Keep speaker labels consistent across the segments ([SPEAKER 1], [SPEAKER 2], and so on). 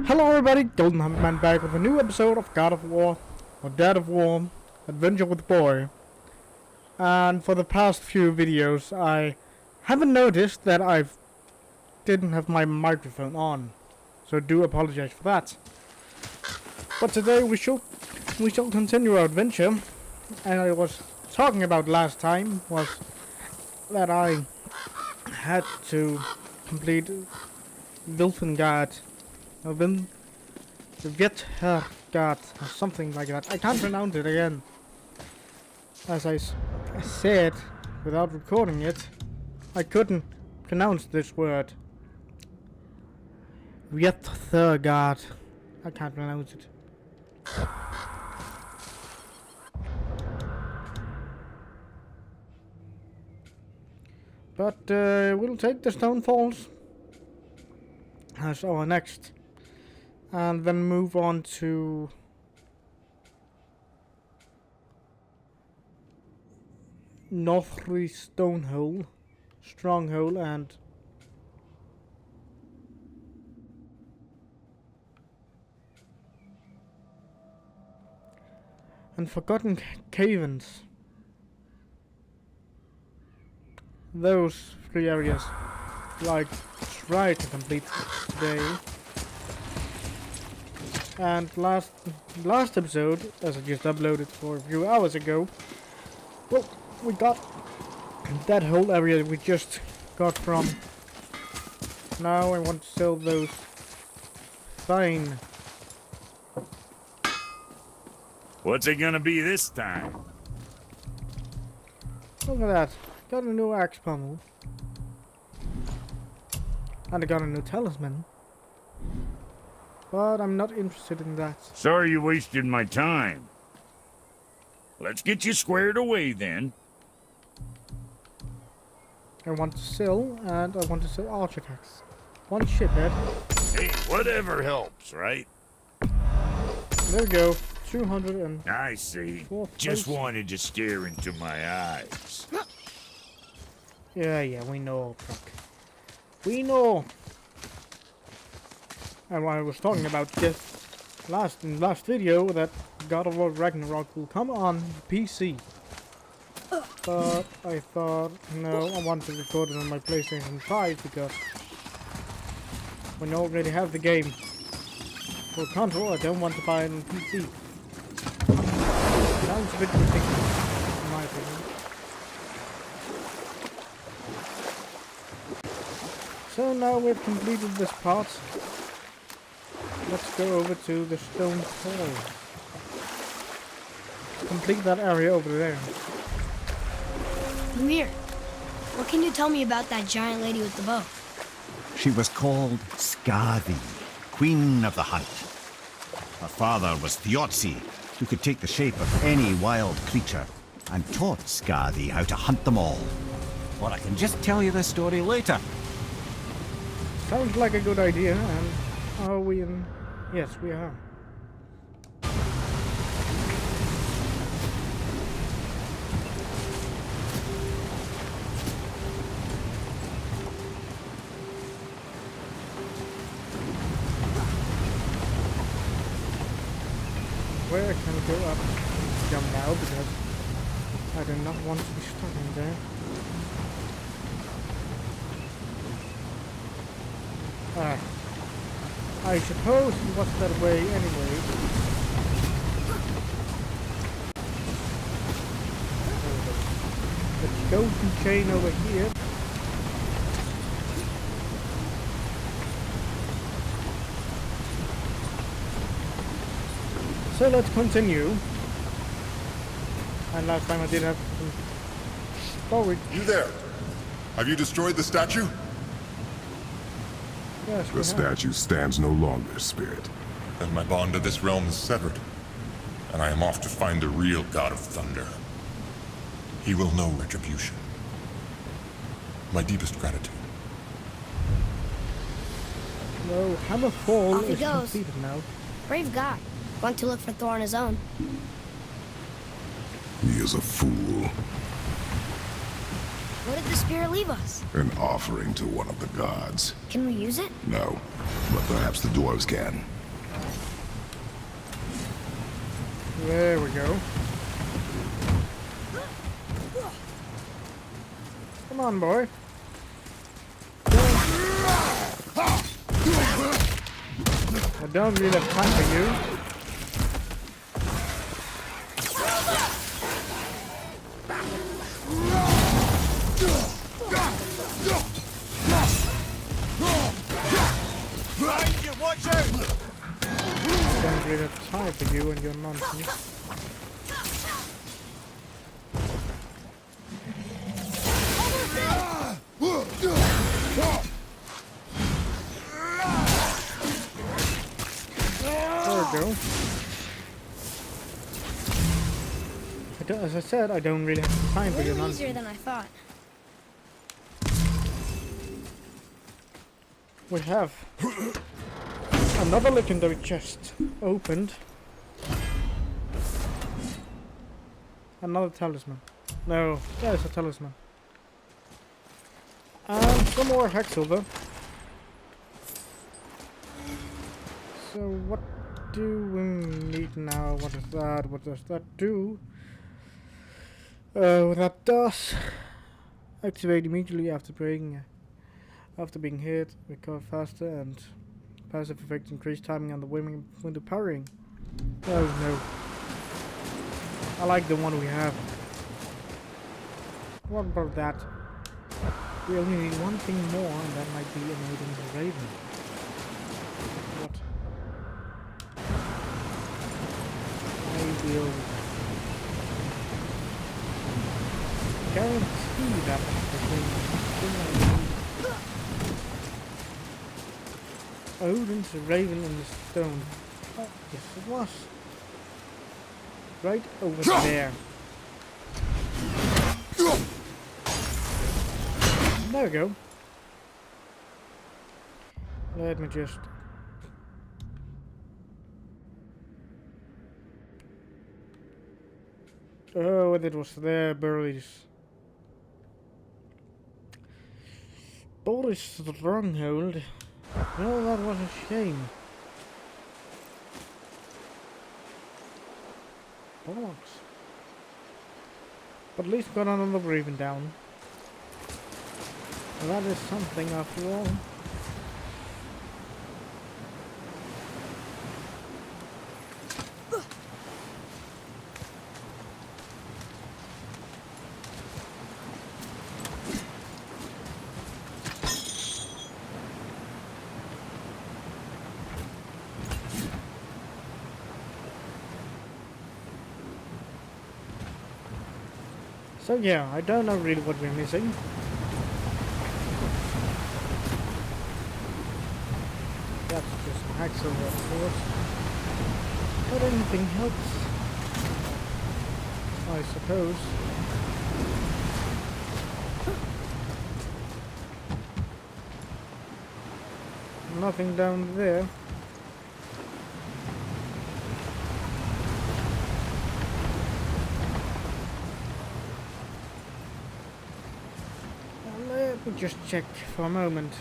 [SPEAKER 1] Hello everybody, Golden Huntman back with a new episode of God of War, or Dead of War, Adventure with Boy. And for the past few videos, I haven't noticed that I didn't have my microphone on, so do apologize for that. But today we shall continue our adventure, and I was talking about last time was that I had to complete Vilfengard. The Viethergard, or something like that. I can't pronounce it again. As I said, without recording it, I couldn't pronounce this word. Viethergard. I can't pronounce it. But we'll take the Stone Falls as our next. And then move on to Northry Stronghold, and Forgotten Caverns. Those three areas, like, try to complete today. And last episode, as I just uploaded for a few hours ago, well, we got that whole area we just got from. Now I want to sell those. Fine.
[SPEAKER 2] What's it gonna be this time?
[SPEAKER 1] Look at that. Got a new axe pommel. And I got a new talisman. But I'm not interested in that.
[SPEAKER 2] Sorry you wasted my time. Let's get you squared away then.
[SPEAKER 1] I want to sell, and I want to sell artifacts. One shiphead.
[SPEAKER 2] Hey, whatever helps, right?
[SPEAKER 1] There we go. 200 and...
[SPEAKER 2] I see. Just wanted to stare into my eyes.
[SPEAKER 1] Yeah, we know, Brock. We know. And what I was talking about just in last video, that God of War Ragnarok will come on PC. But I thought, no, I want to record it on my PlayStation 5 because when I already have the game for console, I don't want to buy it on PC. Sounds a bit ridiculous, in my opinion. So now we've completed this part. Let's go over to the Stone Hall. Complete that area over there.
[SPEAKER 3] Mimir, what can you tell me about that giant lady with the bow?
[SPEAKER 4] She was called Skadi, Queen of the Hunt. Her father was Thiazi, who could take the shape of any wild creature, and taught Skadi how to hunt them all. Or I can just tell you the story later.
[SPEAKER 1] Sounds like a good idea, and are we in... Yes, we are. Where can we go up and jump now, because I do not want to be stuck in there. I suppose it was that way anyway. The golden chain over here. So let's continue. And last time I did have some storage.
[SPEAKER 5] You there? Have you destroyed the statue?
[SPEAKER 1] Yes,
[SPEAKER 6] The statue stands no longer, Spirit.
[SPEAKER 5] Then my bond to this realm is severed, and I am off to find the real God of Thunder. He will know retribution. My deepest gratitude.
[SPEAKER 1] No, Hammerfall
[SPEAKER 3] Off he
[SPEAKER 1] is
[SPEAKER 3] goes.
[SPEAKER 1] completed now.
[SPEAKER 3] Brave guy. Going to look for Thor on his own.
[SPEAKER 6] He is a fool.
[SPEAKER 3] What did the spear leave us?
[SPEAKER 6] An offering to one of the gods.
[SPEAKER 3] Can we use it?
[SPEAKER 6] No, but perhaps the dwarves can.
[SPEAKER 1] There we go. Come on, boy. I don't really have time for you. Don't really have time for you and your nonsense. There we go. As I said, I don't really have time for your
[SPEAKER 3] A little easier
[SPEAKER 1] nonsense.
[SPEAKER 3] than I thought.
[SPEAKER 1] We have another legendary chest opened. Another talisman. No, there's a talisman. And some more Hacksilver. So what do we need now? What is that? What does that do? What that does, activate immediately after breaking. After being hit, recover faster, and passive effect increase timing on the window powering. Oh no. I like the one we have. What about that? We only need one thing more, and that might be Unmating the Raven. What? I will guarantee that the thing. Odin's Raven in the stone. Oh, yes it was. Right over there. There we go. Let me just... Oh, it was there, Burley's. Boris Stronghold. No, that was a shame. Bollocks. But at least got another Raven down. Well, that is something after all. So yeah, I don't know really what we're missing. That's just Hacksilver, of course. But anything helps, I suppose. Nothing down there. Let me just check for a moment.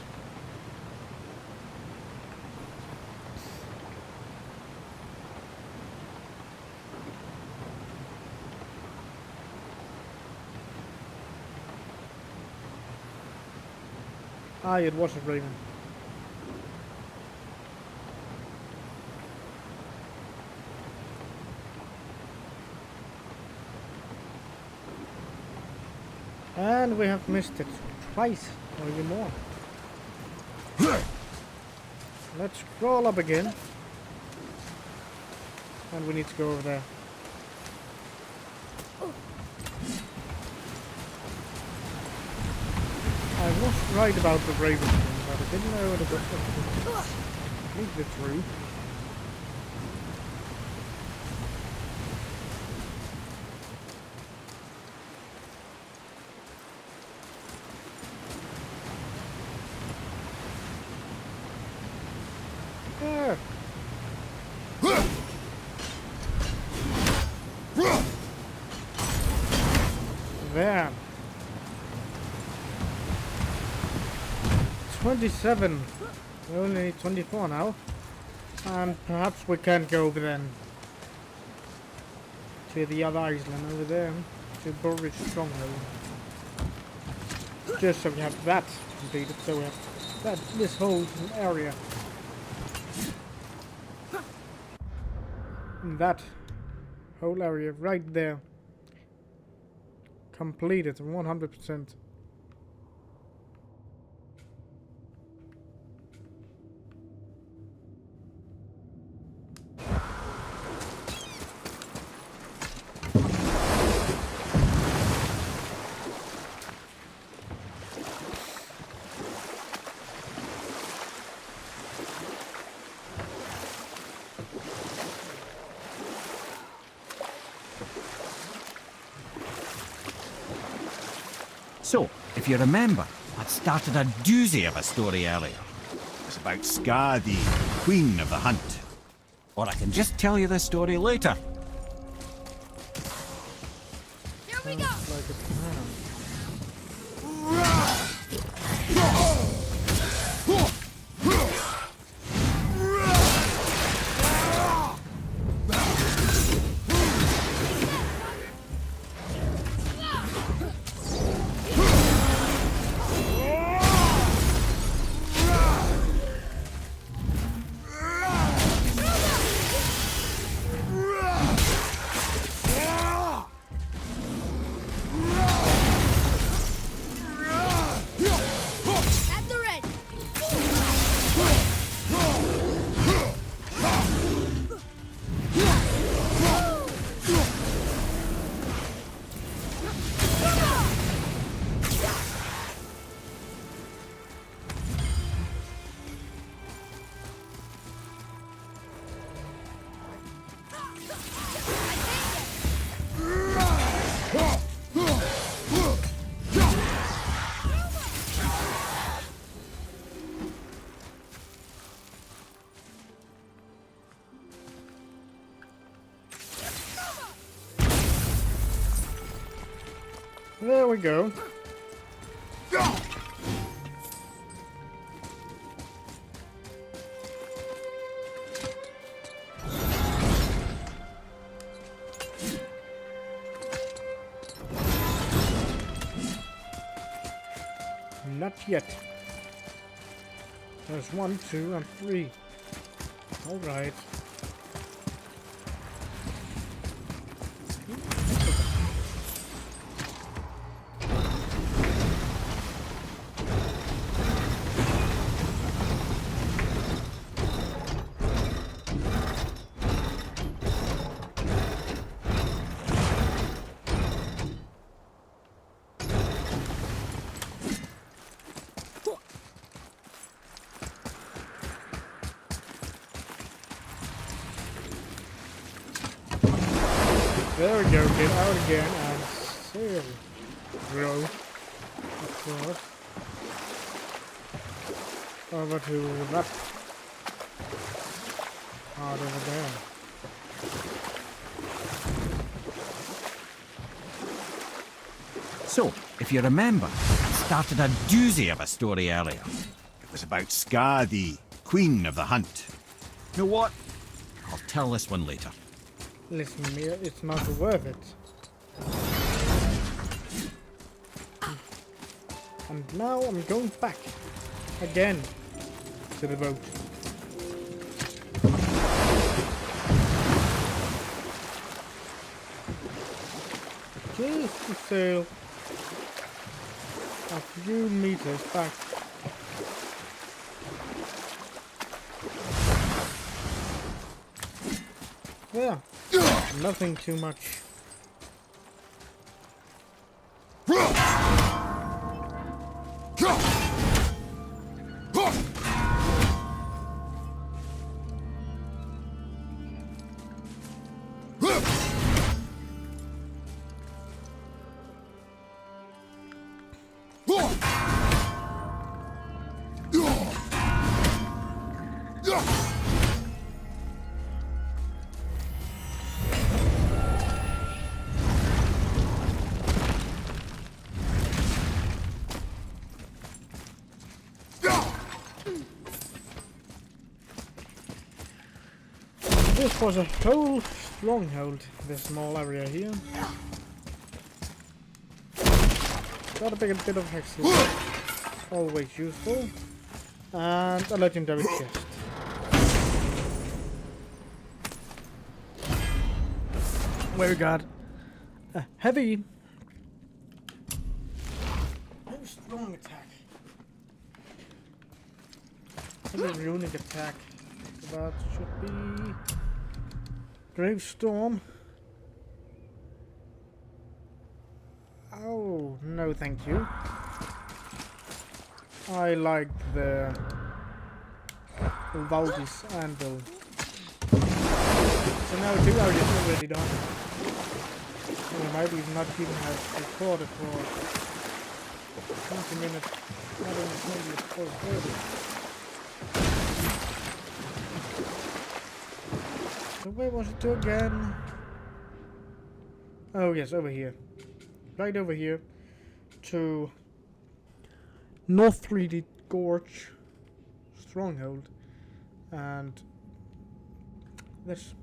[SPEAKER 1] Ah, it was a Raven. And we have missed it twice, or even more. Let's crawl up again. And we need to go over there. I was right about the Raven thing, but I didn't know it was completely true. There. There. 27. We only need 24 now. And perhaps we can go over then. to the other island over there, to Burridge Stronghold. Just so we have that completed, so we have that this whole area. That whole area right there completed 100%.
[SPEAKER 4] So, if you remember, I'd started a doozy of a story earlier. It was about Skadi, Queen of the Hunt. Or I can just tell you the story later.
[SPEAKER 3] Here we go.
[SPEAKER 1] Like a plan.
[SPEAKER 3] At the ready.
[SPEAKER 1] There we go. Not yet. There's 1, 2, and 3. All right. There we go, get out again and sail. Row. Across. Over to that part over there.
[SPEAKER 4] So, if you remember, I started a doozy of a story earlier. It was about Skadi, Queen of the Hunt. You know what? I'll tell this one later.
[SPEAKER 1] Listen, Mia, it's not worth it. And now I'm going back again to the boat. Just to sail a few meters back. Yeah, nothing too much. This was a whole stronghold, this small area here. Got a bit of hexes, always useful. And a legendary chest. Where we got a heavy, very strong attack. Heavy runic attack. That should be Gravestorm. Oh, no thank you. I like the Valdis Anvil. So now 2 hours is already done. And I might even not even have recorded for 20 minutes. Not even 20, it's 4:30. So where was it to again? Oh yes, over here. Right over here. To North 3D Gorge Stronghold. And this.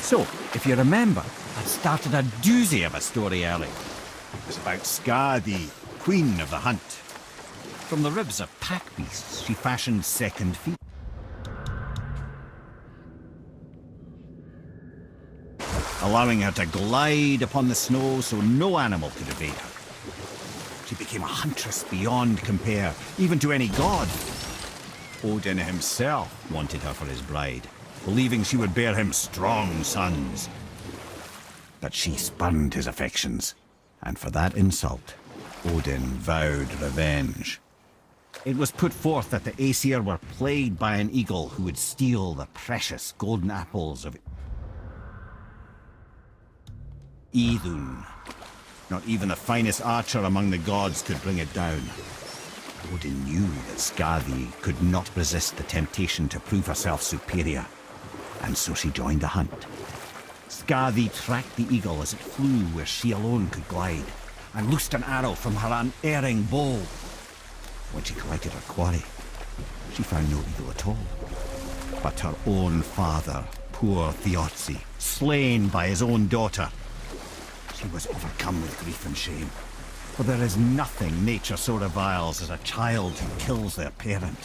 [SPEAKER 4] So, if you remember, I'd started a doozy of a story earlier. It was about Skadi, Queen of the Hunt. From the ribs of pack beasts, she fashioned second feet, allowing her to glide upon the snow so no animal could evade her. She became a huntress beyond compare, even to any god. Odin himself wanted her for his bride, believing she would bear him strong sons. But she spurned his affections, and for that insult, Odin vowed revenge. It was put forth that the Aesir were plagued by an eagle who would steal the precious golden apples of Idun. Not even the finest archer among the gods could bring it down. Odin knew that Skadi could not resist the temptation to prove herself superior, and so she joined the hunt. Skadi tracked the eagle as it flew where she alone could glide, and loosed an arrow from her unerring bow. When she collected her quarry, she found no eagle at all, but her own father, poor Thiotzi, slain by his own daughter. She was overcome with grief and shame, for there is nothing nature so reviles as a child who kills their parent.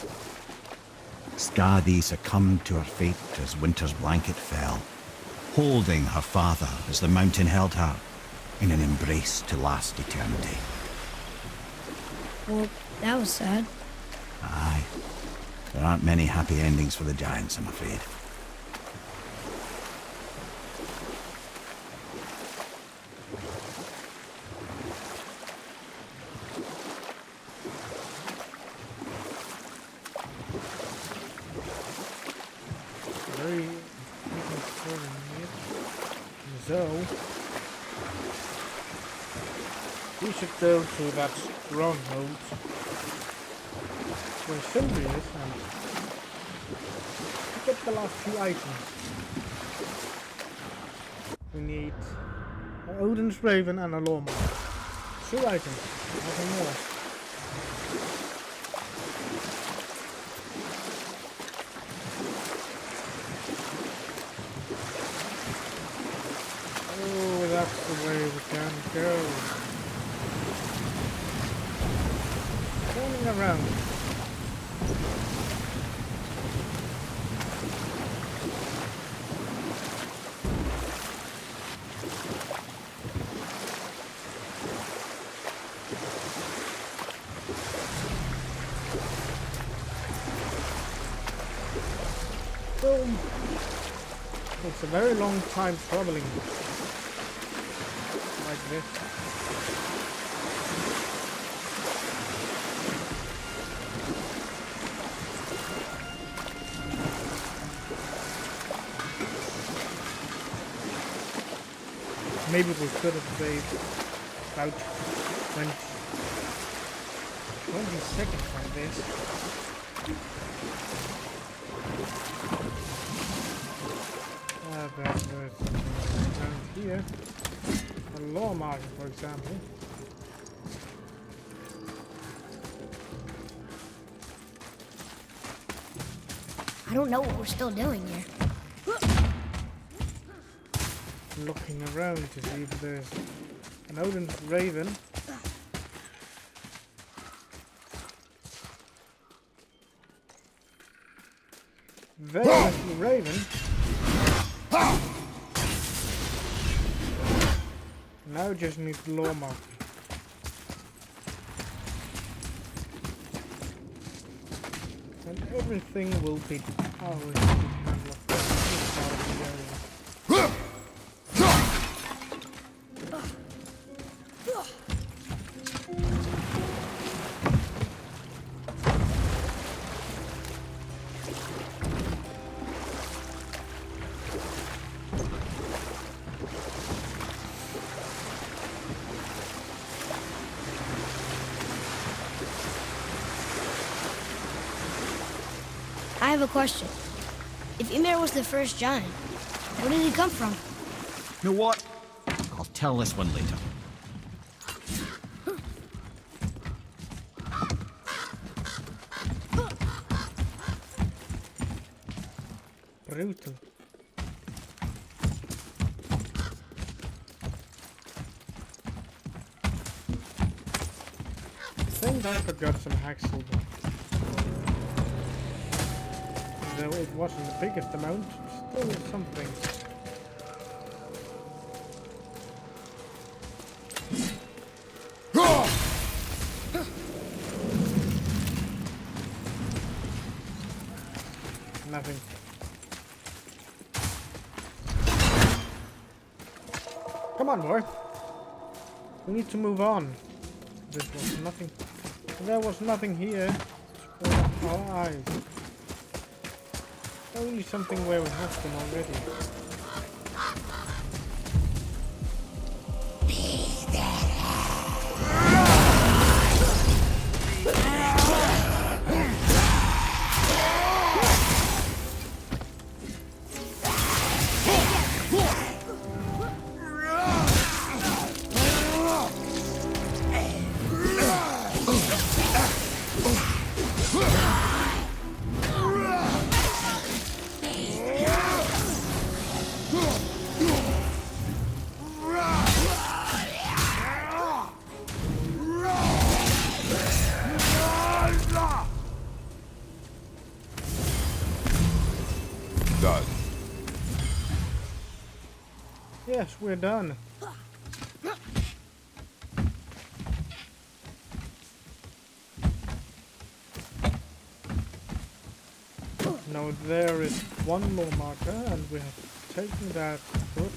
[SPEAKER 4] Skadi succumbed to her fate as winter's blanket fell, holding her father as the mountain held her in an embrace to last eternity.
[SPEAKER 3] Well, that was sad.
[SPEAKER 4] Aye. There aren't many happy endings for the giants, I'm afraid.
[SPEAKER 1] Very important. So we should go to that stronghold where Sylvie is and get the last few items. We need Odin's Raven and a Lawmark. 2 items, nothing more. Oh, that's the way we can go. Turning around. Boom. It's a very long time traveling like this. Maybe we could have saved about 20 seconds like this. There's something around here. A law marker, for example.
[SPEAKER 3] I don't know what we're still doing here.
[SPEAKER 1] Looking around to see if there's an Odin's Raven. There's the Raven. Now just need the Lorma. And everything will be ours to handle from this part of the area.
[SPEAKER 3] I have a question. If Ymir was the first giant, where did he come from?
[SPEAKER 4] You know what? I'll tell this one later.
[SPEAKER 1] Brutal. I think I forgot some hacksilver. Though it wasn't the biggest amount, still something. Nothing. Come on, boy. We need to move on. This was nothing. There was nothing here. For our eyes. Only something where we have been already.
[SPEAKER 6] Done.
[SPEAKER 1] Yes, we're done. Now there is one more marker and we have taken that foot.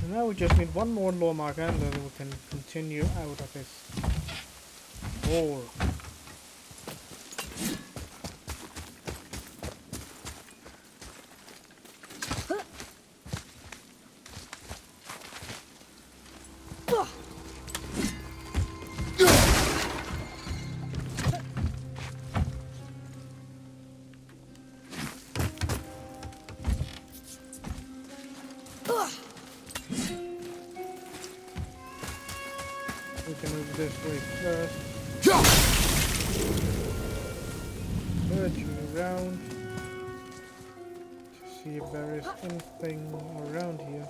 [SPEAKER 1] And now we just need one more lore marker and then we can continue out of this hole. We can move this way first. Searching around to see if there is anything around here.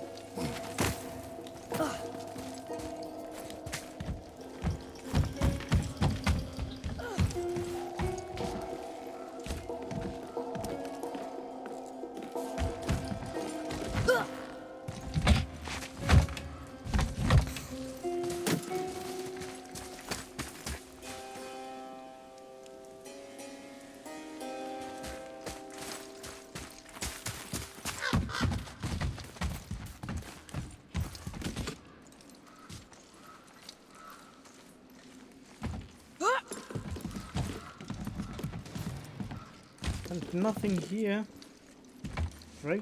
[SPEAKER 1] And nothing here. Right.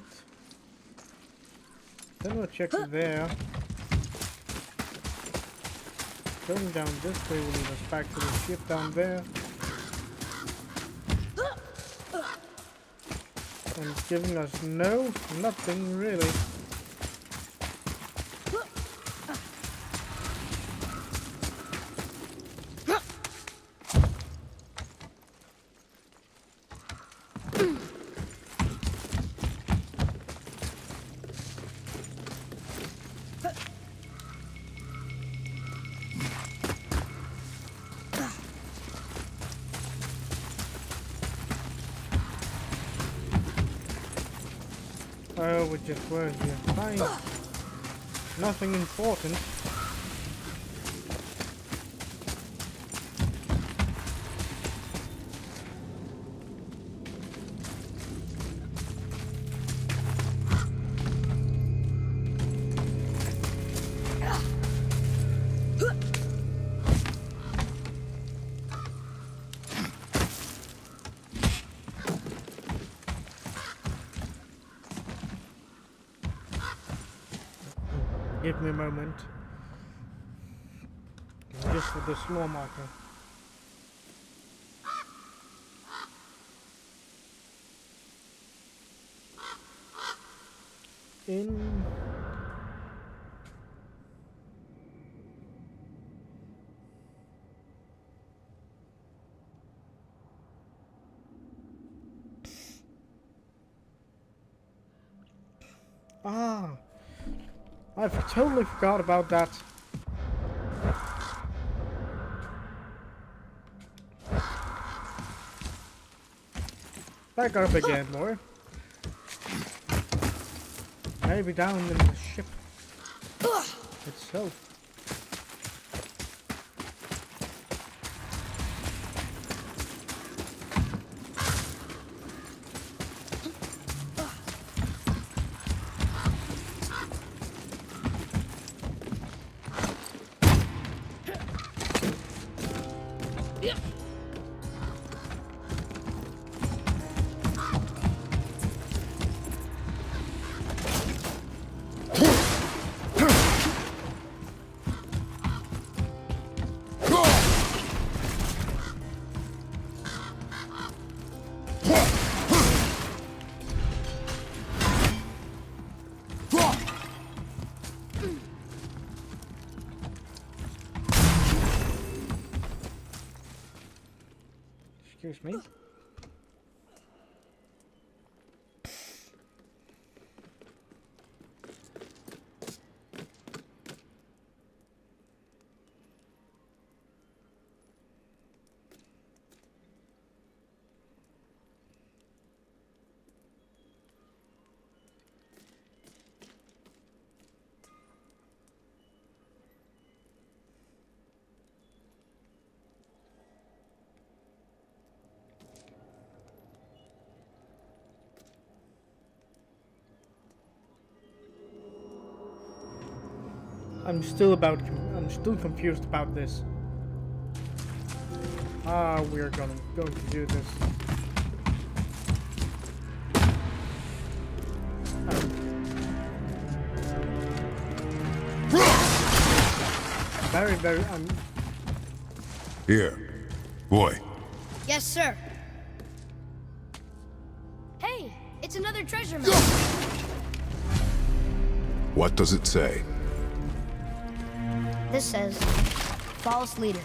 [SPEAKER 1] Then we'll check there. Going down this way will lead us back to the ship down there. And giving us nothing really. Oh, we just were here. Fine. Nothing important. Give me a moment. Just for the slow marker. In. Ah. I've totally forgot about that. Back up again, boy. Maybe down in the ship itself. Excuse me. I'm still confused about this. Ah, we're going to do this. Very,
[SPEAKER 6] Here. Boy.
[SPEAKER 3] Yes, sir. Hey, it's another treasure map.
[SPEAKER 6] What does it say?
[SPEAKER 3] This says, false leader.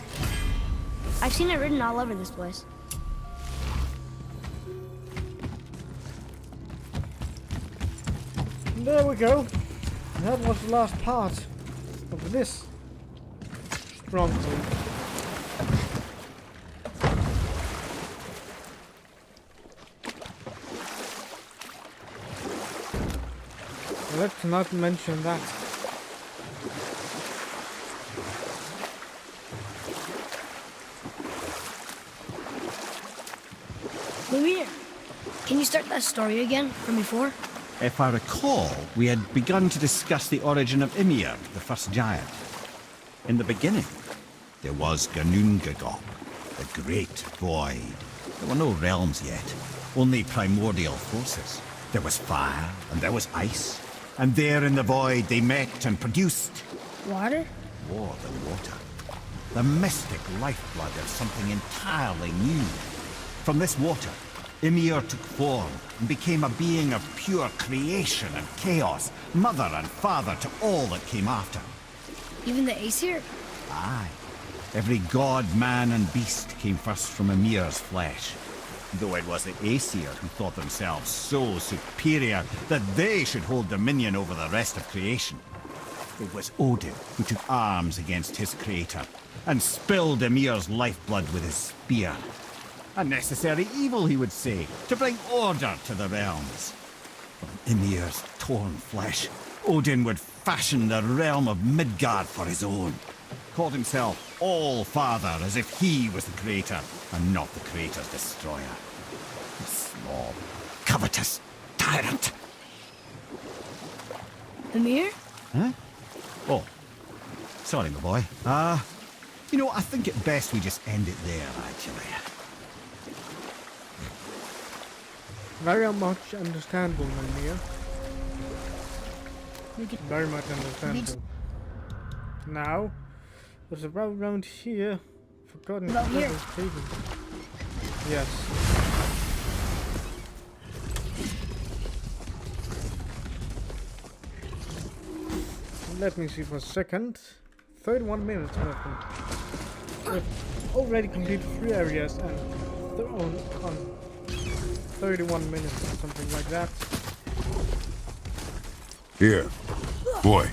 [SPEAKER 3] I've seen it written all over this place.
[SPEAKER 1] There we go. That was the last part of this stronghold. Let's not mention that.
[SPEAKER 3] Lumir, can you start that story again from before?
[SPEAKER 4] If I recall, we had begun to discuss the origin of Ymir, the first giant. In the beginning, there was Ginnungagap, the Great Void. There were no realms yet, only primordial forces. There was fire, and there was ice. And there in the void they met and produced...
[SPEAKER 3] Water?
[SPEAKER 4] More than water. The mystic lifeblood of something entirely new. From this water, Ymir took form and became a being of pure creation and chaos, mother and father to all that came after.
[SPEAKER 3] Even the Aesir?
[SPEAKER 4] Aye. Every god, man and beast came first from Ymir's flesh. Though it was the Aesir who thought themselves so superior that they should hold dominion over the rest of creation. It was Odin who took arms against his creator and spilled Ymir's lifeblood with his spear. A necessary evil, he would say, to bring order to the realms. From Ymir's torn flesh, Odin would fashion the realm of Midgard for his own. Called himself All-Father as if he was the creator and not the creator's destroyer. A small, covetous tyrant.
[SPEAKER 3] Ymir?
[SPEAKER 4] Huh? Oh, sorry, my boy. You know, I think it best we just end it there, actually.
[SPEAKER 1] Very much understandable, Mimir. Very much understandable. Now, there's a road around here. Forgotten
[SPEAKER 3] About here.
[SPEAKER 1] Devil's Cave. Yes. Let me see for a second. 31 minutes left. We've already completed 3 areas and they're on 31 minutes or something like that.
[SPEAKER 6] Here. Boy.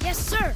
[SPEAKER 3] Yes, sir.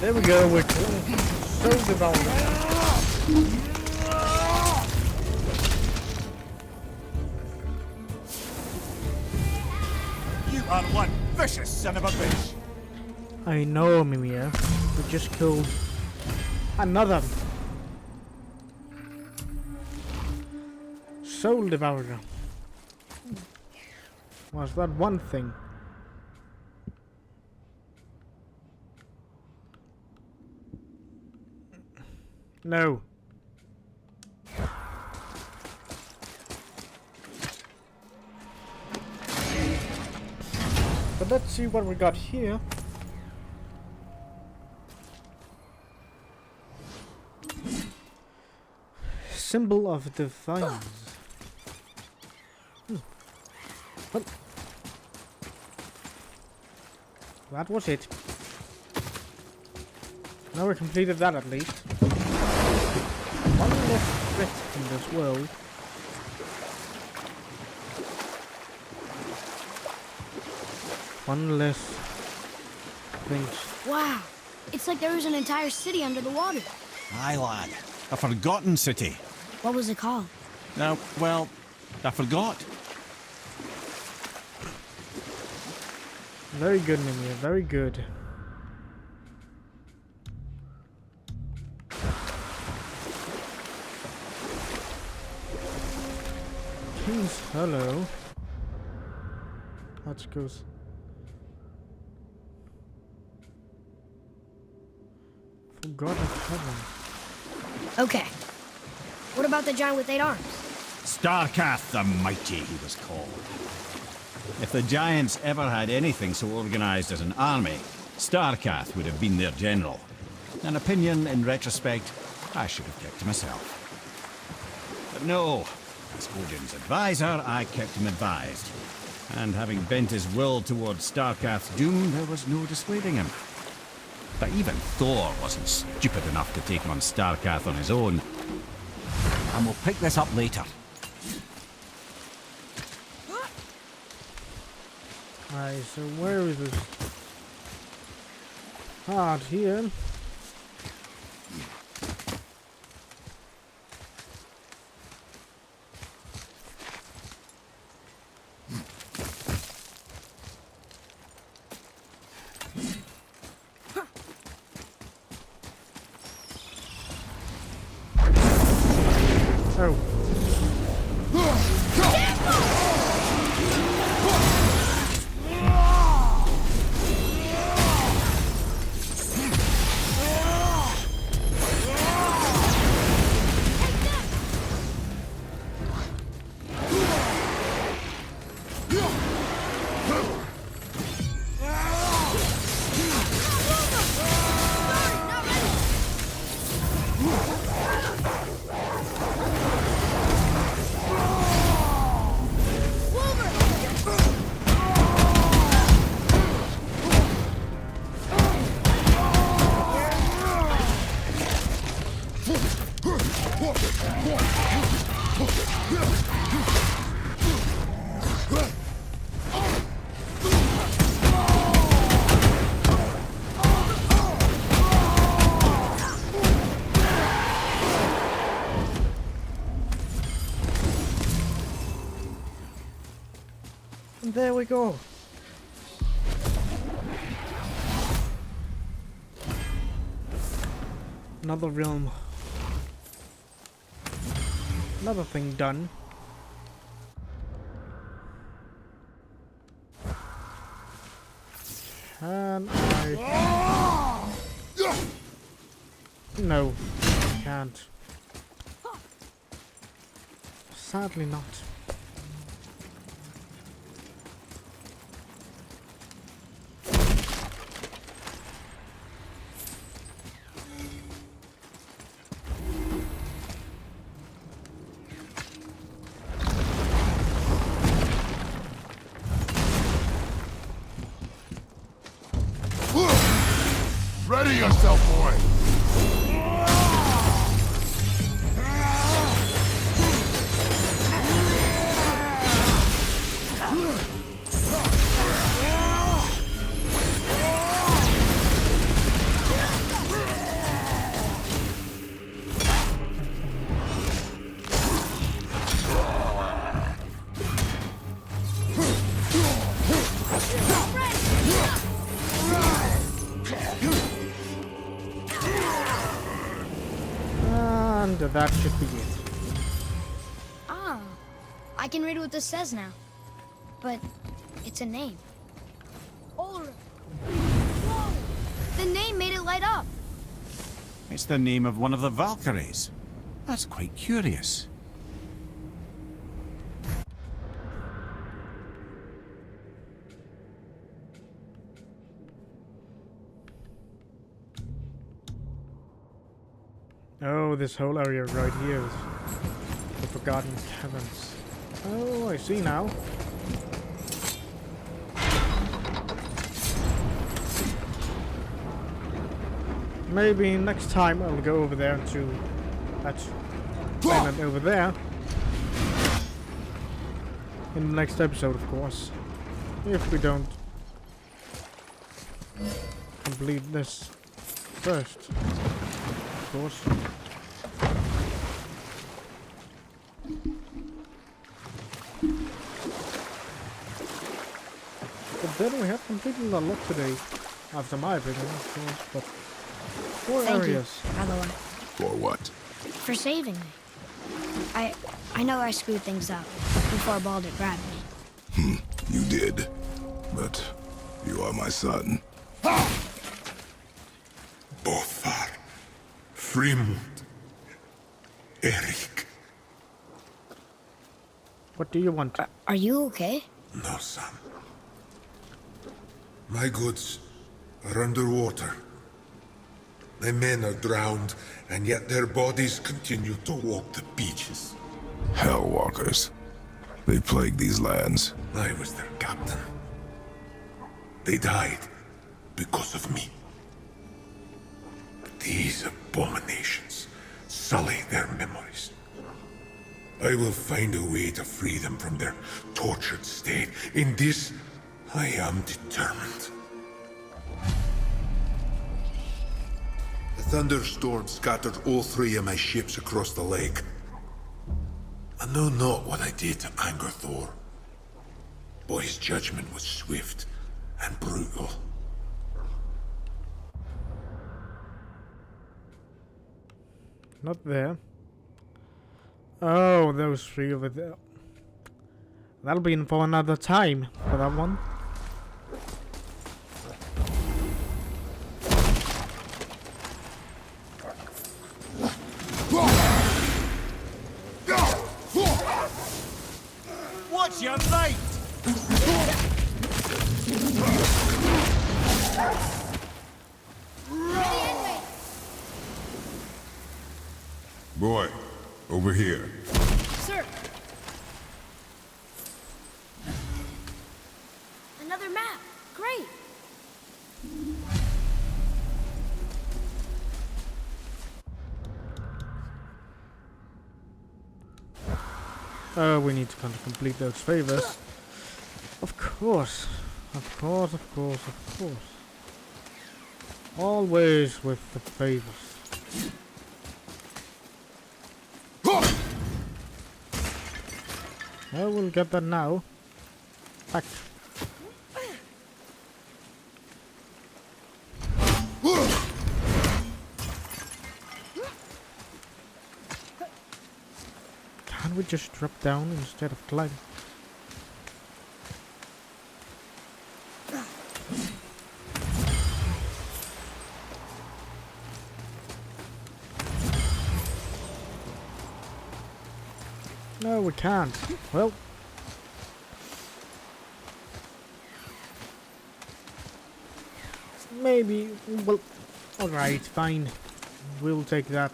[SPEAKER 1] There we go, we're so developed.
[SPEAKER 4] You are one vicious son of a bitch.
[SPEAKER 1] I know, Mimir. We just killed another Soul Devourer. Was that one thing? No. But let's see what we got here. Symbol of Defiance. Oh. That was it. Now we completed that at least. One less threat in this world. One less things.
[SPEAKER 3] Wow. It's like there was an entire city under the water.
[SPEAKER 4] Aye, lad. A forgotten city.
[SPEAKER 3] What was it called?
[SPEAKER 4] Now, well, I forgot.
[SPEAKER 1] Very good, Mimir. Very good. King's Hollow. Let's go. Forgotten Heaven.
[SPEAKER 3] Okay. What about the giant with 8 arms?
[SPEAKER 4] Starkath the Mighty, he was called. If the Giants ever had anything so organized as an army, Starkath would have been their general. An opinion, in retrospect, I should have kept to myself. But no, as Odin's advisor, I kept him advised. And having bent his will towards Starkath's doom, there was no dissuading him. But even Thor wasn't stupid enough to take on Starkath on his own. And we'll pick this up later.
[SPEAKER 1] Alright, so where is this part here? Oh. And there we go. Another realm. Another thing done. Can I... No, can't. Sadly not.
[SPEAKER 6] Ready yourself, boy!
[SPEAKER 1] And that should be it.
[SPEAKER 3] Ah, I can read what this says now. But it's a name. Ulrich. Whoa! The name made it light up.
[SPEAKER 4] It's the name of one of the Valkyries. That's quite curious.
[SPEAKER 1] Oh, this whole area right here is the Forgotten Caverns. Oh, I see now. Maybe next time I'll go over there to that island over there. In the next episode, of course. If we don't complete this first, of course. But then we have completed a lot today, after my opinion, of course, but 4
[SPEAKER 3] Thank
[SPEAKER 1] areas.
[SPEAKER 3] you, by the way,
[SPEAKER 6] For what?
[SPEAKER 3] for saving me. I know I screwed things up before Baldur grabbed me.
[SPEAKER 6] You did. But you are my son.
[SPEAKER 5] Bothar, Frimund, Erik.
[SPEAKER 1] What do you want?
[SPEAKER 3] Are you okay?
[SPEAKER 5] No, son. My goods are underwater. My men are drowned, and yet their bodies continue to walk the beaches.
[SPEAKER 6] Hellwalkers. They plague these lands.
[SPEAKER 5] I was their captain. They died because of me. These abominations sully their memories. I will find a way to free them from their tortured state. In this, I am determined. The thunderstorm scattered all 3 of my ships across the lake. I know not what I did to anger Thor. But his judgment was swift and brutal.
[SPEAKER 1] Not there. Oh, those three over there. That'll be in for another time for that one.
[SPEAKER 4] What's your light?
[SPEAKER 6] Boy, over here.
[SPEAKER 3] Sir. Another map. Great.
[SPEAKER 1] We need to kind of complete those favors. Of course. Of course, of course, of course. Always with the favors. I will get that now. Back. Can't we just drop down instead of climbing? No, we can't. Well. Maybe. Well. Alright, fine. We'll take that.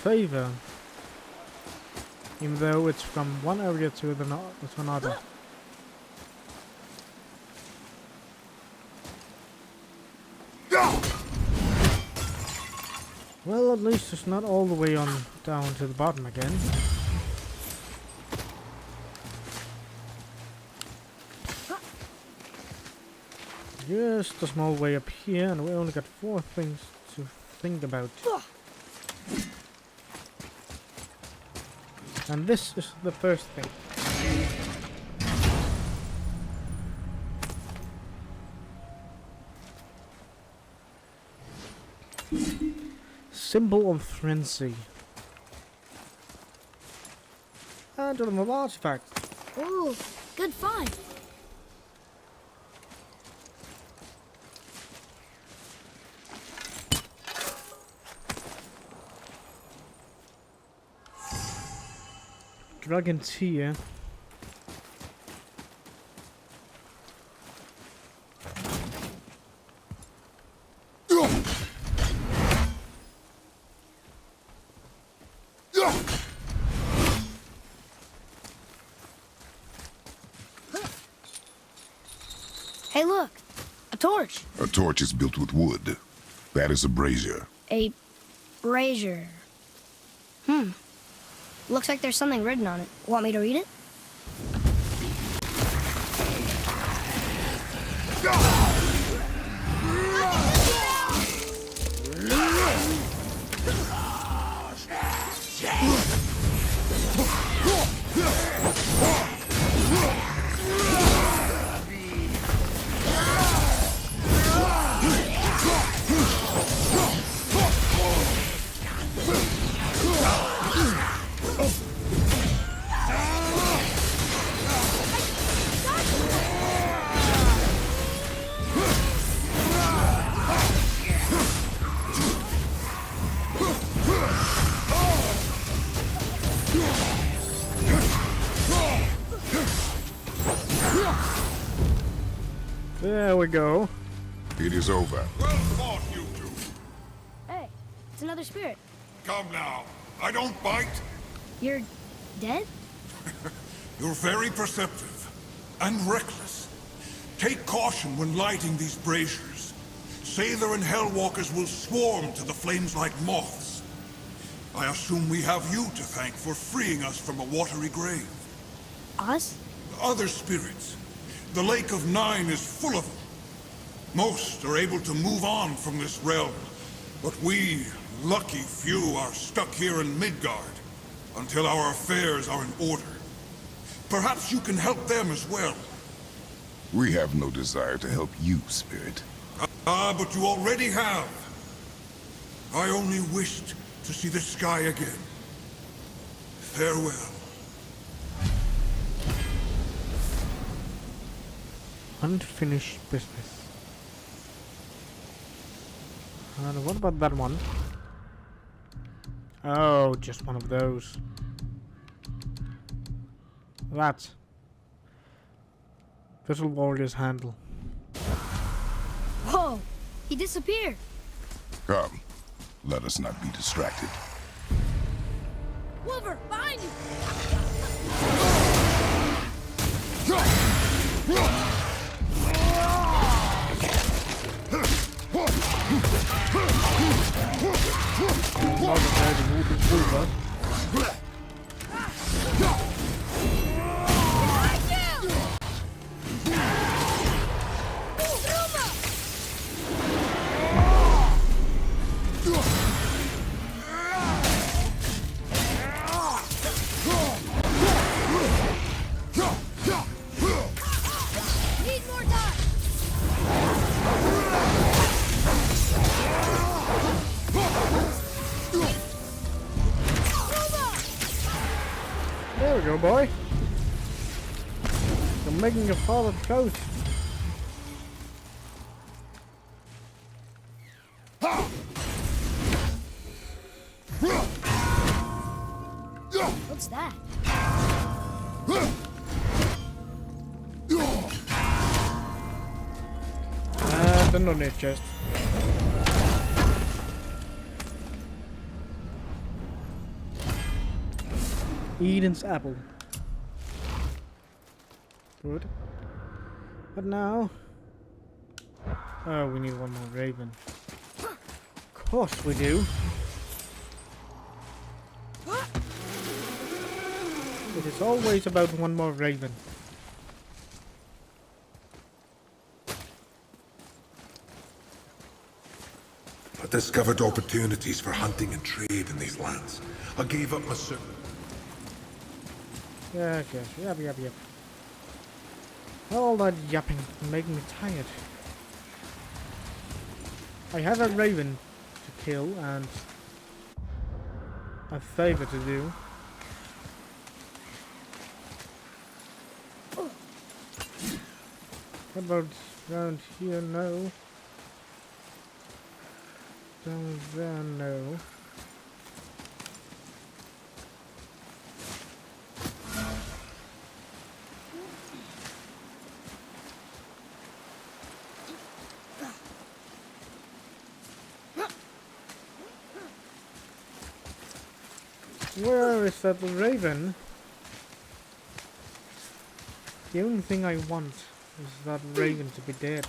[SPEAKER 1] Favor. Even though it's from one area to another. Well, at least it's not all the way on down to the bottom again. Just a small way up here, and we only got 4 things to think about. And this is the first thing. Symbol of frenzy. And an artifact.
[SPEAKER 3] Ooh, good find.
[SPEAKER 1] Dragon tear.
[SPEAKER 3] Hey, look. A torch.
[SPEAKER 6] A torch is built with wood. That is a brazier.
[SPEAKER 3] A brazier. Looks like there's something written on it. Want me to read it?
[SPEAKER 1] There we go.
[SPEAKER 6] It is over.
[SPEAKER 5] Well fought, you two.
[SPEAKER 3] Hey, it's another spirit.
[SPEAKER 5] Come now. I don't bite.
[SPEAKER 3] You're dead?
[SPEAKER 5] You're very perceptive and reckless. Take caution when lighting these braziers. Sather and Hellwalkers will swarm to the flames like moths. I assume we have you to thank for freeing us from a watery grave.
[SPEAKER 3] Us?
[SPEAKER 5] Other spirits. The Lake of Nine is full of them. Most are able to move on from this realm, but we, lucky few, are stuck here in Midgard until our affairs are in order. Perhaps you can help them as well.
[SPEAKER 6] We have no desire to help you, Spirit.
[SPEAKER 5] Ah, but you already have. I only wished to see the sky again. Farewell.
[SPEAKER 1] Unfinished business. And what about that one? Oh, just one of those. That. Vessel Warrior's handle.
[SPEAKER 3] Whoa! He disappeared.
[SPEAKER 6] Come, let us not be distracted.
[SPEAKER 3] Wolver, behind you! Need more time!
[SPEAKER 1] There we go, boy. You're making your father proud.
[SPEAKER 3] What's that?
[SPEAKER 1] The knowledge chest. Eden's apple. Good. But now... Oh, we need one more raven. Of course we do. It is always about one more raven.
[SPEAKER 5] I discovered opportunities for hunting and trade in these lands. I gave up my suit.
[SPEAKER 1] Yes, yep. All that yapping making me tired. I have a raven to kill and a favor to do. What about around here? No. Down there? No. Where is that raven? The only thing I want is that raven to be dead.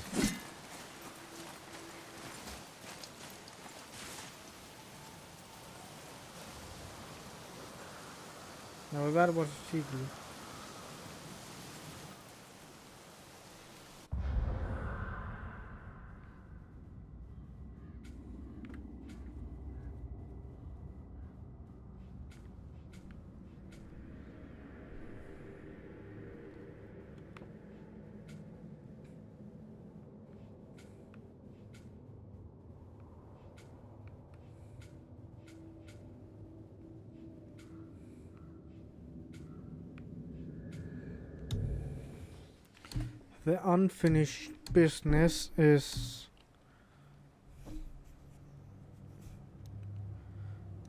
[SPEAKER 1] Now that was cheeky. The unfinished business is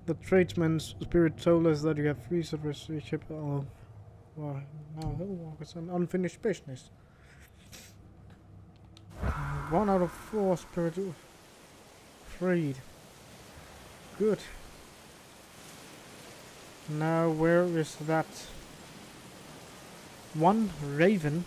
[SPEAKER 1] the tradesman's spirit told us that you have 3 service ship. Oh, well, now it's an unfinished business. 1 out of 4 spirit freed. Good. Now where is that one raven?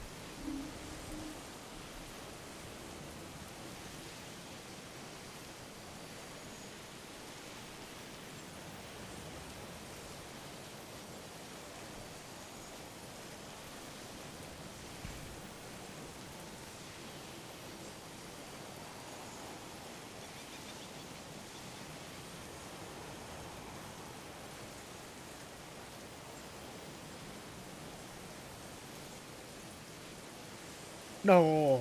[SPEAKER 1] No.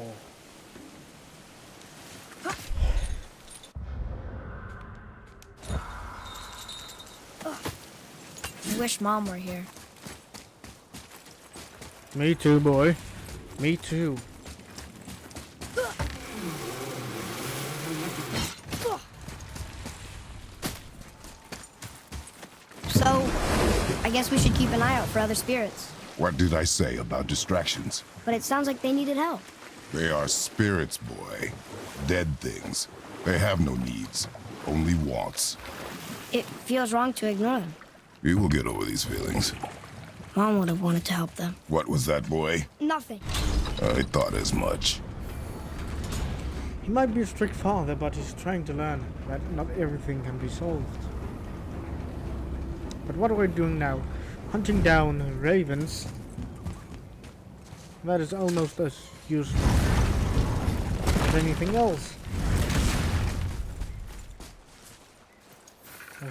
[SPEAKER 3] wish Mom were here.
[SPEAKER 1] Me too, boy. Me too.
[SPEAKER 3] So, I guess we should keep an eye out for other spirits.
[SPEAKER 6] What did I say about distractions?
[SPEAKER 3] But it sounds like they needed help.
[SPEAKER 6] They are spirits, boy. Dead things. They have no needs, only wants.
[SPEAKER 3] It feels wrong to ignore them.
[SPEAKER 6] You will get over these feelings.
[SPEAKER 3] Mom would have wanted to help them.
[SPEAKER 6] What was that, boy?
[SPEAKER 3] Nothing.
[SPEAKER 6] I thought as much.
[SPEAKER 1] He might be a strict father, but he's trying to learn that not everything can be solved. But what are we doing now? Hunting down ravens. That is almost as useful as anything else.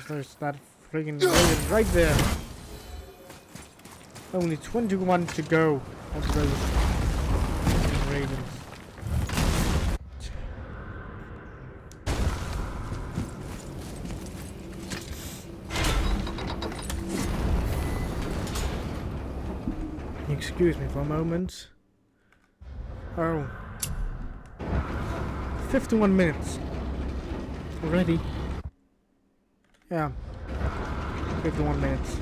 [SPEAKER 1] There's that friggin' raven right there. Only 21 to go of those ravens. Excuse me for a moment. Oh. 51 minutes. Already? Yeah. 51 minutes.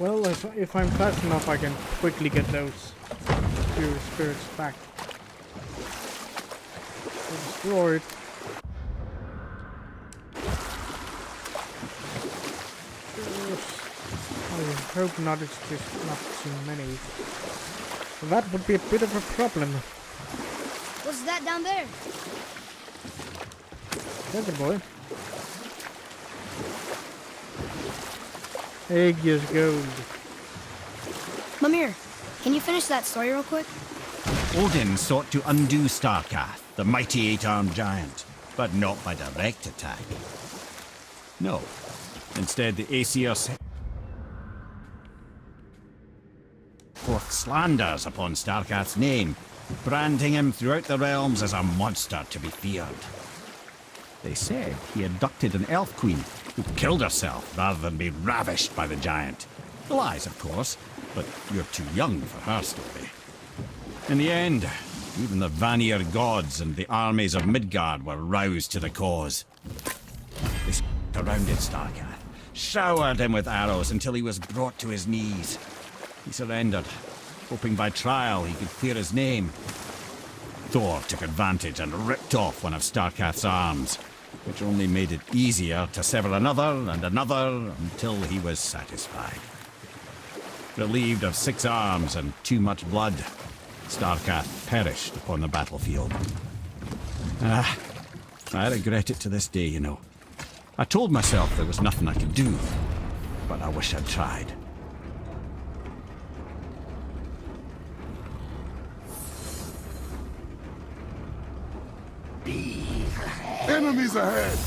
[SPEAKER 1] Well, if I'm fast enough, I can quickly get those few spirits back. Destroyed. I hope not, it's just not too many. That would be a bit of a problem.
[SPEAKER 3] What's that down there?
[SPEAKER 1] There's a boy. Egg is gold.
[SPEAKER 3] Mimir, can you finish that story real quick?
[SPEAKER 4] Odin sought to undo Starkath, the mighty eight-armed giant, but not by direct attack. No. Instead, the Aesir set forth slanders upon Starkath's name, branding him throughout the realms as a monster to be feared. They said he abducted an elf queen who killed herself rather than be ravished by the giant. Lies, of course, but you're too young for her story. In the end, even the Vanir gods and the armies of Midgard were roused to the cause. They surrounded Starkath, showered him with arrows until he was brought to his knees. He surrendered, hoping by trial he could clear his name. Thor took advantage and ripped off one of Starkath's arms, which only made it easier to sever another and another until he was satisfied. Relieved of 6 arms and too much blood, Starkath perished upon the battlefield. I regret it to this day, you know. I told myself there was nothing I could do, but I wish I'd tried.
[SPEAKER 6] Enemies ahead!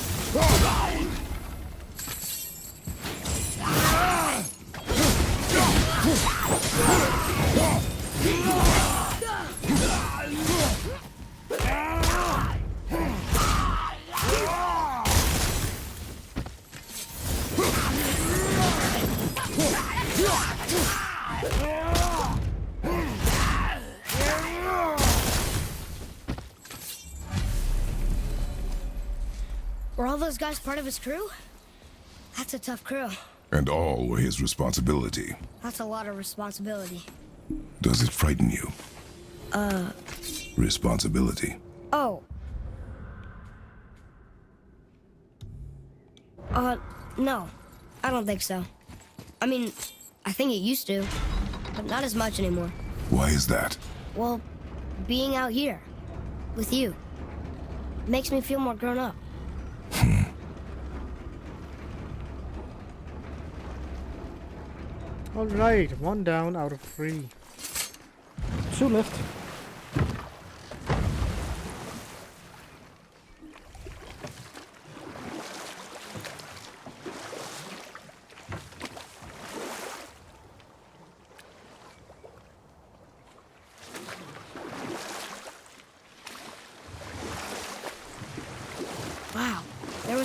[SPEAKER 3] Were all those guys part of his crew? That's a tough crew.
[SPEAKER 6] And all were his responsibility.
[SPEAKER 3] That's a lot of responsibility.
[SPEAKER 6] Does it frighten you? Responsibility.
[SPEAKER 3] Oh. No. I don't think so. I mean, I think it used to, but not as much anymore.
[SPEAKER 6] Why is that?
[SPEAKER 3] Well, being out here, with you, makes me feel more grown up.
[SPEAKER 1] Alright, 1 down out of 3. 2 left.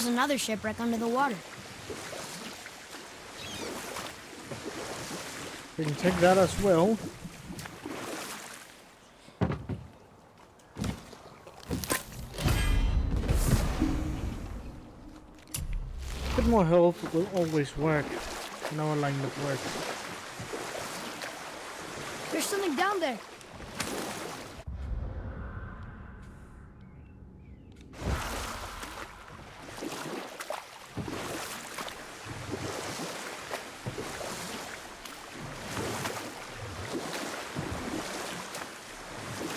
[SPEAKER 3] there's another shipwreck under the water.
[SPEAKER 1] We can take that as well. A bit more health will always work in our line of work.
[SPEAKER 3] There's something down there.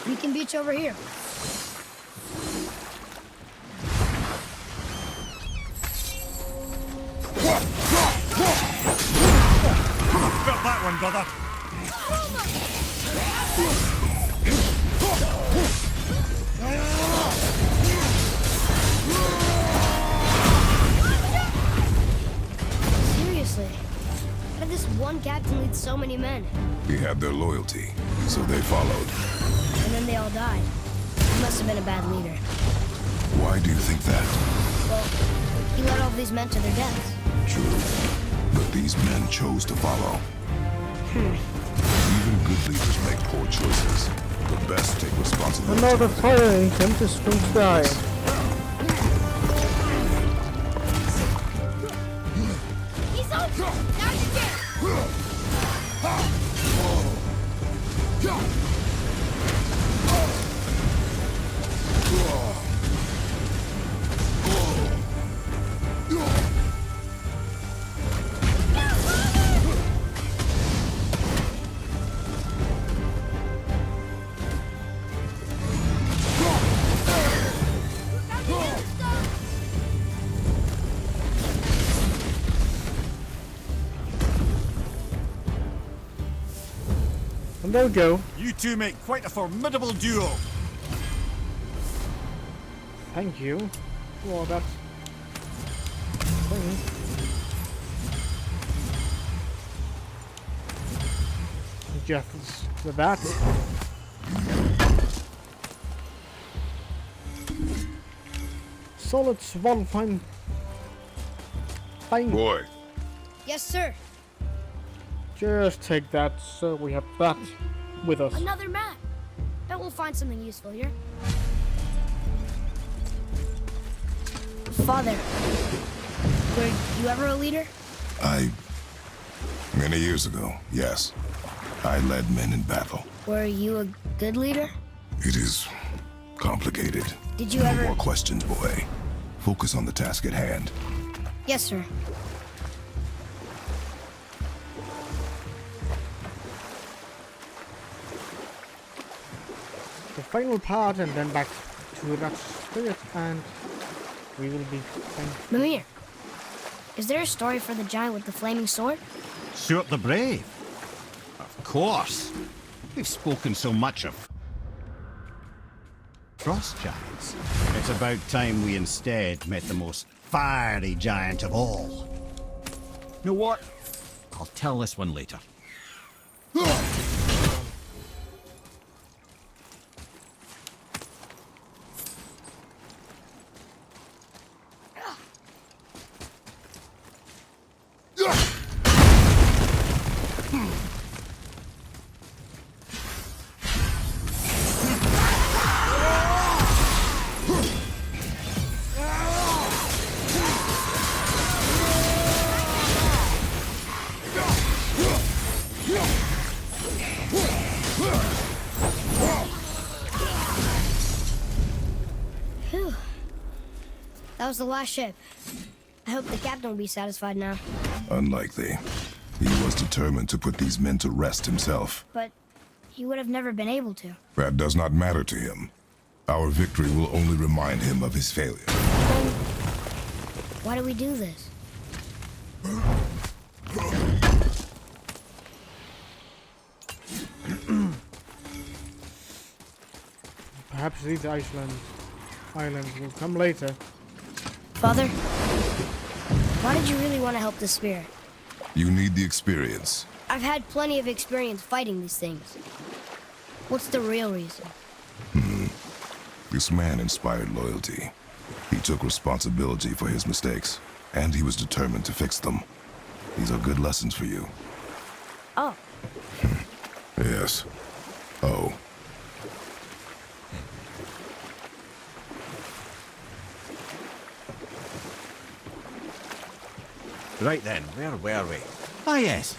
[SPEAKER 3] Beacon Beach over here.
[SPEAKER 4] Got that one, brother.
[SPEAKER 3] Seriously, how did this one captain lead so many men?
[SPEAKER 6] He had their loyalty, so they followed.
[SPEAKER 3] And then they all died. He must have been a bad leader.
[SPEAKER 6] Why do you think that?
[SPEAKER 3] Well, he led all of these men to their deaths.
[SPEAKER 6] True. But these men chose to follow. Even good leaders make poor choices. The best take responsibility.
[SPEAKER 1] Another fire attempt is going to die.
[SPEAKER 3] He's over! Now you get
[SPEAKER 1] And there we go.
[SPEAKER 4] You two make quite a formidable duo.
[SPEAKER 1] Thank you for that thing. Jeff with that. Solid swallow fine. Fine.
[SPEAKER 6] Boy,
[SPEAKER 3] Yes, sir.
[SPEAKER 1] Just take that so we have that with us.
[SPEAKER 3] Another map. Bet we'll find something useful here. Father, were you ever a leader?
[SPEAKER 6] Many years ago, yes. I led men in battle.
[SPEAKER 3] Were you a good leader?
[SPEAKER 6] It is complicated.
[SPEAKER 3] Did you
[SPEAKER 6] No
[SPEAKER 3] ever...
[SPEAKER 6] more questions, boy. Focus on the task at hand.
[SPEAKER 3] Yes, sir.
[SPEAKER 1] The final part and then back to that spirit and we will be fine.
[SPEAKER 3] Mimir, is there a story for the giant with the flaming sword?
[SPEAKER 4] Stuart the Brave. Of course. We've spoken so much of frost giants. It's about time we instead met the most fiery giant of all. You know what? I'll tell this one later.
[SPEAKER 3] Phew. That was the last ship. I hope the captain will be satisfied now.
[SPEAKER 6] Unlikely. He was determined to put these men to rest himself.
[SPEAKER 3] But he would have never been able to.
[SPEAKER 6] That does not matter to him. Our victory will only remind him of his failure.
[SPEAKER 3] Then why do we do this?
[SPEAKER 1] Perhaps these islands will come later.
[SPEAKER 3] Father, why did you really want to help the spirit?
[SPEAKER 6] You need the experience.
[SPEAKER 3] I've had plenty of experience fighting these things. What's the real reason?
[SPEAKER 6] This man inspired loyalty. He took responsibility for his mistakes, and he was determined to fix them. These are good lessons for you.
[SPEAKER 3] Oh,
[SPEAKER 6] Yes. Oh.
[SPEAKER 4] Right then, where were we? Ah, yes.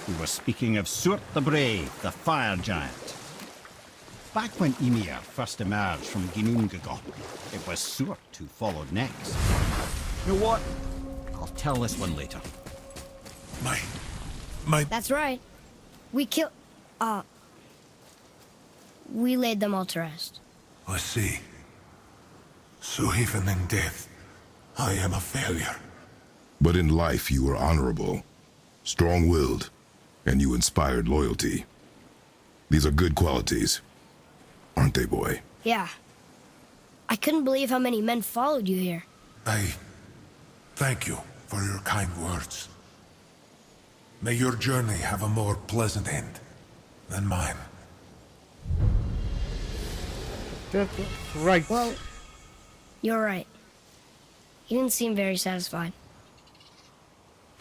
[SPEAKER 4] We were speaking of Surt the Brave, the fire giant. Back when Ymir first emerged from Ginnungagap, it was Surt who followed next. You know what? I'll tell this one later.
[SPEAKER 5] My...
[SPEAKER 3] that's right. We we laid them all to rest.
[SPEAKER 5] I see. So even in death, I am a failure.
[SPEAKER 6] But in life you were honorable, strong-willed, and you inspired loyalty. These are good qualities, aren't they, boy?
[SPEAKER 3] Yeah. I couldn't believe how many men followed you here.
[SPEAKER 5] I thank you for your kind words. May your journey have a more pleasant end than mine.
[SPEAKER 1] That's right.
[SPEAKER 3] Well, you're right. You didn't seem very satisfied.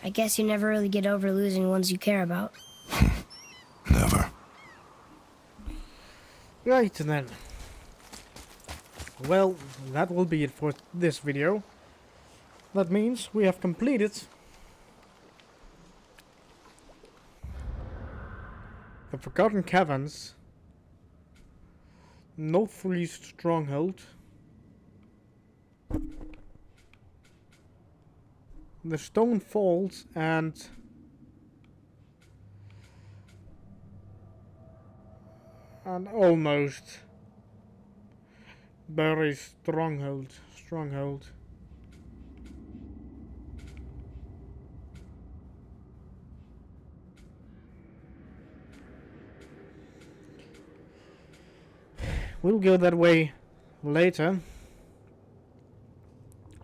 [SPEAKER 3] I guess you never really get over losing ones you care about.
[SPEAKER 6] Never.
[SPEAKER 1] Right then. Well, that will be it for this video. That means we have completed the Forgotten Caverns, Northfleet Stronghold, the Stone Falls, and almost Barry Stronghold. We'll go that way later.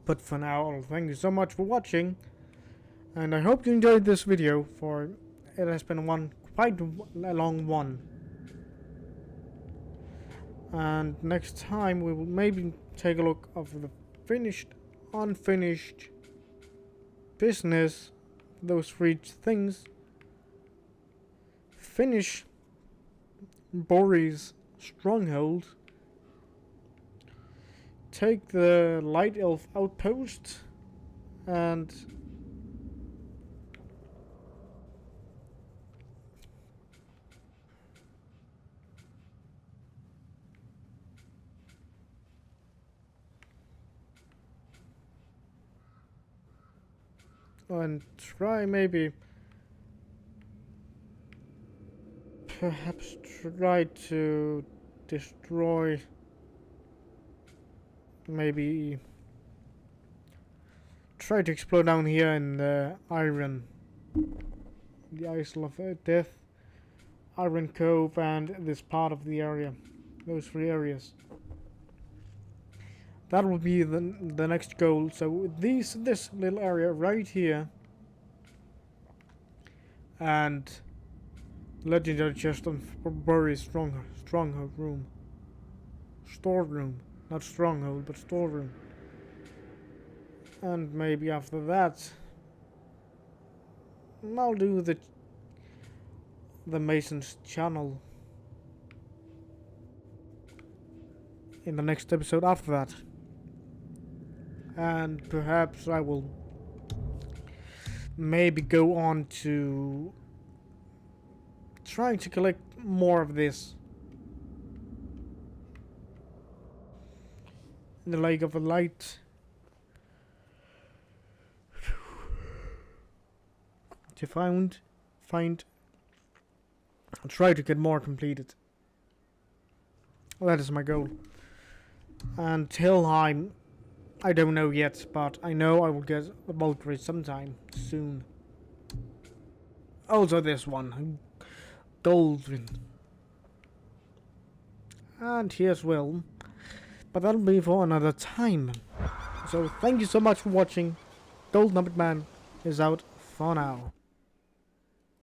[SPEAKER 1] But for now, thank you so much for watching. And I hope you enjoyed this video, for it has been quite a long one. And next time we will maybe take a look of the unfinished business, those 3 things. Finish Bori's stronghold. Take the Light Elf outpost, and try maybe perhaps try to destroy, maybe try to explore down here in the Isle of Death, Iron Cove, and this part of the area, those 3 areas. That will be the next goal. So this little area right here, and legendary chest of Buried stronghold room, storeroom, not stronghold but storeroom. And maybe after that I'll do the Mason's channel in the next episode after that. And perhaps I will maybe go on to trying to collect more of this. The Lake of Light. To find I'll try to get more completed. That is my goal. Until I don't know yet, but I know I will get the Valkyrie sometime soon. Also this one, Goldwyn. And here as well. But that'll be for another time. So thank you so much for watching. Gold Nugget Man is out for now.